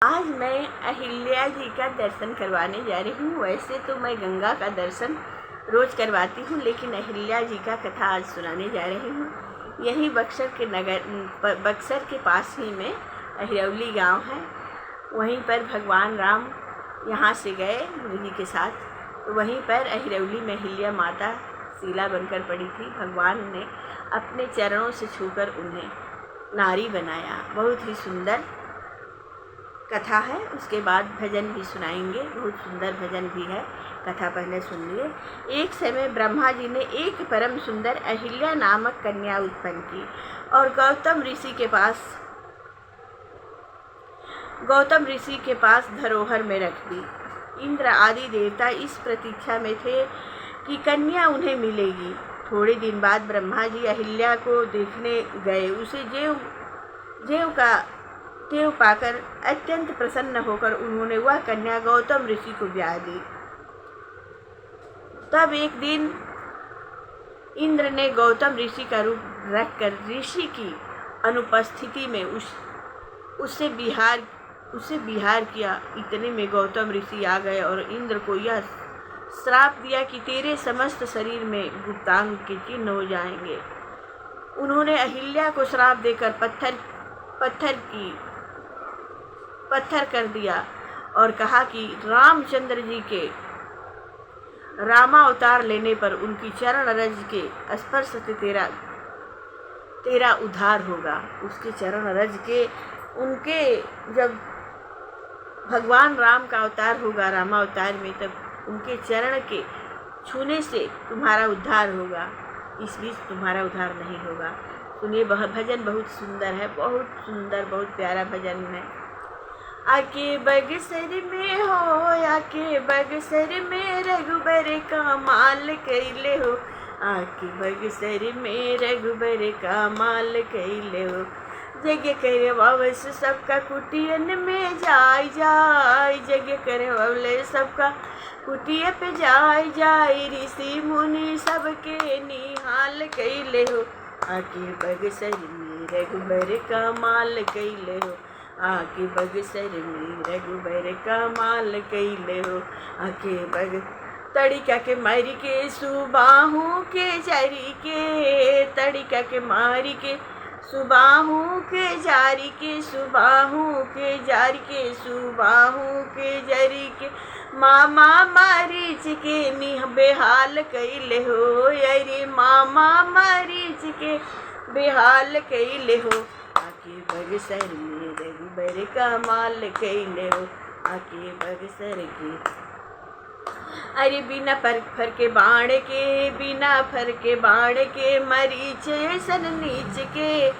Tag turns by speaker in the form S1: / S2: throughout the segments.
S1: आज मैं अहिल्या जी का दर्शन करवाने जा रही हूँ। वैसे तो मैं गंगा का दर्शन रोज़ करवाती हूँ, लेकिन अहिल्या जी का कथा आज सुनाने जा रही हूँ। यहीं बक्सर के पास ही में अहिरौली गांव है। वहीं पर भगवान राम यहाँ से गए गुरु जी के साथ, तो वहीं पर अहिरौली में अहिल्या माता शीला बनकर पड़ी थी। भगवान ने अपने चरणों से छूकर उन्हें नारी बनाया। बहुत ही सुंदर कथा है। उसके बाद भजन भी सुनाएंगे, बहुत सुंदर भजन भी है। कथा पहले सुनिए। एक समय ब्रह्मा जी ने एक परम सुंदर अहिल्या नामक कन्या उत्पन्न की और गौतम ऋषि के पास धरोहर में रख दी। इंद्र आदि देवता इस प्रतीक्षा में थे कि कन्या उन्हें मिलेगी। थोड़े दिन बाद ब्रह्मा जी अहिल्या को देखने गए। उसे देव पाकर अत्यंत प्रसन्न होकर उन्होंने वह कन्या गौतम ऋषि को ब्याह दी। तब एक दिन इंद्र ने गौतम ऋषि का रूप रखकर ऋषि की अनुपस्थिति में उससे विहार किया। इतने में गौतम ऋषि आ गए और इंद्र को यह श्राप दिया कि तेरे समस्त शरीर में गुप्तांग के चिन्ह हो जाएंगे। उन्होंने अहिल्या को श्राप देकर पत्थर कर दिया और कहा कि रामचंद्र जी के रामावतार लेने पर उनकी चरण रज के स्पर्श से तेरा उद्धार होगा। उसके चरण रज के उनके जब भगवान राम का अवतार होगा रामावतार में, तब उनके चरण के छूने से तुम्हारा उद्धार होगा। इस बीच तुम्हारा उद्धार नहीं होगा। सुनिए, भजन बहुत सुंदर है, बहुत सुंदर, बहुत प्यारा भजन है। आके बक्सर में हो, आके बक्सर में रघुबर का माल कैले हो। आके बक्सर में रघुबर का माल कैले हो। जग करे वावस सबका कुटियन में जाय जग करे वावले सबका कुटिया पे जाय ऋषि मुनि सबके निहाल कैले हो। आके बक्सर में रघुबर का माल कैले हो। आके बक्सर में रघुबर का माल कैले हो। आके तड़िका के मारी के सुबाहू के जारी के, तड़िका के मारी के सुबाहू के जारी के, सुबाहू के जारी के, सुबाहू के जारी के, मामा मारीच के निह बेहाल कैले हो। अरे मामा मारीच के बेहाल कैले हो। आके बक्सर में रघुबर का माल कैले हो। आके बक्सर के अरे बिना फर के बाण के, बिना फर के बाण के मरीच सन नीच के,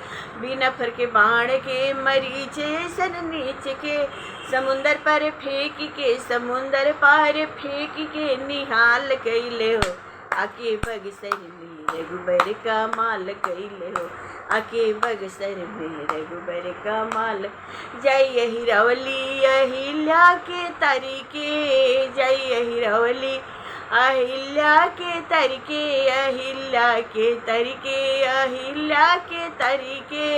S1: बिना फर के बाण के मरीच सन नीच के, समुंदर पर फेंक के, समुंदर पार फेंक के निहाल कैले हो। आके बक्सर में रघुबर का माल कैले हो। आके बक्सर में रघुबर का माल। जय अहिरौली अहिल्या के तरीके, जय अहिरौली अहिल्या के तरीके, अहिल्या के तरीके, अहिल्या के तरीके।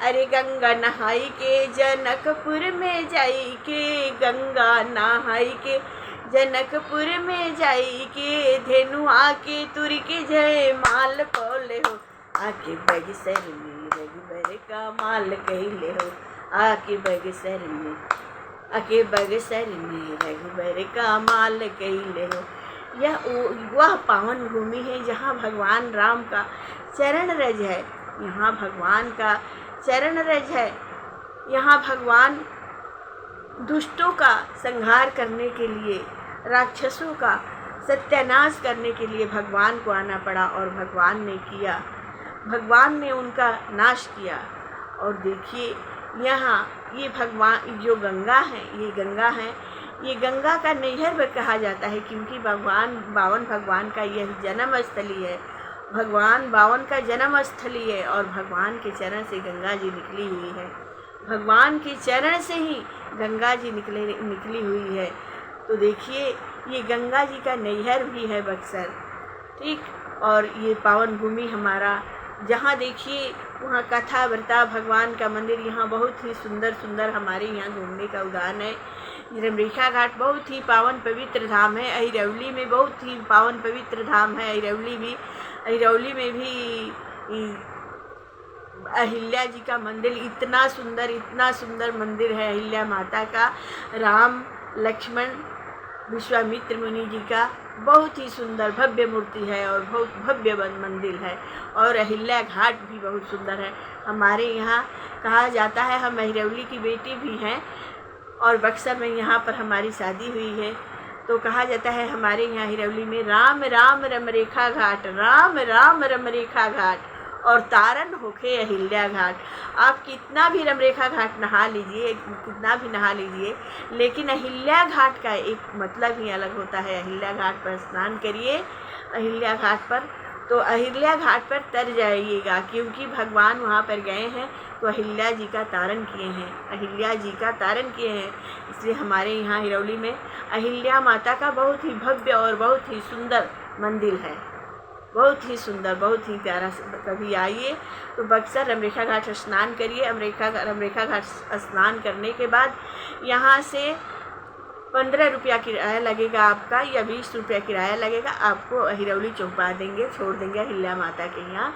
S1: अरे गंगा नहाई के जनकपुर में जाई के, गंगा नहाई के जनकपुर में जाई के, धेनु आके तुर के जय माल पौले हो। आके बक्सर में रघुबर का माल कैले हो। आके बक्सर में, आके बक्सर में रघुबर का माल कैले हो। यह वह पावन भूमि है जहाँ भगवान राम का चरण रज है। यहाँ भगवान का चरण रज है। यहाँ भगवान दुष्टों का संहार करने के लिए, राक्षसों का सत्यानाश करने के लिए भगवान को आना पड़ा और भगवान ने उनका नाश किया। और देखिए, यहाँ ये भगवान जो गंगा है, ये गंगा का नैहर कहा जाता है, क्योंकि बावन भगवान का यह जन्म स्थली है। भगवान बावन का जन्म स्थली है और भगवान के चरण से गंगा जी निकली हुई है। भगवान के चरण से ही गंगा जी निकली हुई है। तो देखिए, ये गंगा जी का नैहर भी है बक्सर, ठीक। और ये पावन भूमि हमारा जहाँ देखिए वहाँ कथा वार्ता भगवान का मंदिर। यहाँ बहुत ही सुंदर सुंदर हमारे यहाँ घूमने का उदाहरण है। रमरेखा घाट बहुत ही पावन पवित्र धाम है। अहिरौली में बहुत ही पावन पवित्र धाम है। अहिरौली में भी अहिल्या जी का मंदिर इतना सुंदर मंदिर है अहिल्या माता का। राम लक्ष्मण विश्वामित्र मुनि जी का बहुत ही सुंदर भव्य मूर्ति है और बहुत भव्य मंदिर है। और अहिल्या घाट भी बहुत सुंदर है। हमारे यहाँ कहा जाता है, हम अहिरौली की बेटी भी हैं और बक्सर में यहाँ पर हमारी शादी हुई है, तो कहा जाता है हमारे यहाँ अहिरौली में राम राम रमरेखा घाट, राम राम रमरेखा घाट और तारन होके अहिल्या घाट। आप कितना भी रमरेखा घाट नहा लीजिए, कितना भी नहा लीजिए, लेकिन अहिल्या घाट का एक मतलब ही अलग होता है। अहिल्या घाट पर स्नान करिए, अहिल्या घाट पर, तो अहिल्या घाट पर तर जाइएगा, क्योंकि भगवान वहाँ पर गए हैं तो अहिल्या जी का तारन किए हैं, अहिल्या जी का तारन किए हैं। इसलिए हमारे यहाँ हिरौली में अहिल्या माता का बहुत ही भव्य और बहुत ही सुंदर मंदिर है, बहुत ही सुंदर, बहुत ही प्यारा। कभी आइए तो बक्सर रमरेखा घाट स्नान करिए। रमरेखा घाट स्नान करने के बाद यहाँ से 15 रुपया किराया लगेगा आपका, या 20 रुपया किराया लगेगा। आपको अहिरौली चौपा देंगे, छोड़ देंगे अहिल्या माता के यहाँ।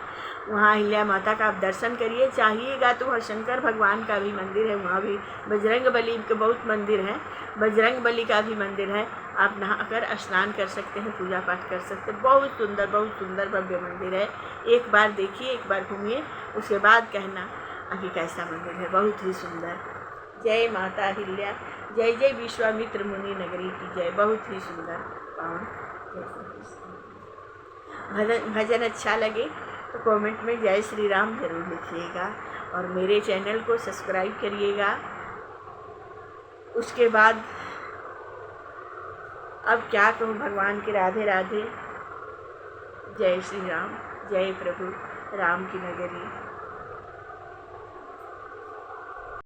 S1: वहाँ अहिल्या माता का आप दर्शन करिए। चाहिएगा तो वहाँ शंकर भगवान का भी मंदिर है, वहाँ भी बजरंग बली के बहुत मंदिर हैं, बजरंग बली का भी मंदिर है। आप नहाकर स्नान कर सकते हैं, पूजा पाठ कर सकते हैं। बहुत सुंदर भव्य मंदिर है। एक बार देखिए, एक बार घूमिए, उसके बाद कहना कि कैसा मंदिर है, बहुत ही सुंदर। जय माता अहिल्या, जय जय विश्वामित्र मुनि नगरी की जय। बहुत ही सुंदर पावन। भजन अच्छा लगे तो कमेंट में जय श्री राम जरूर लिखिएगा और मेरे चैनल को सब्सक्राइब करिएगा। उसके बाद अब क्या कहूँ, भगवान की राधे राधे, जय श्री राम, जय प्रभु राम की नगरी।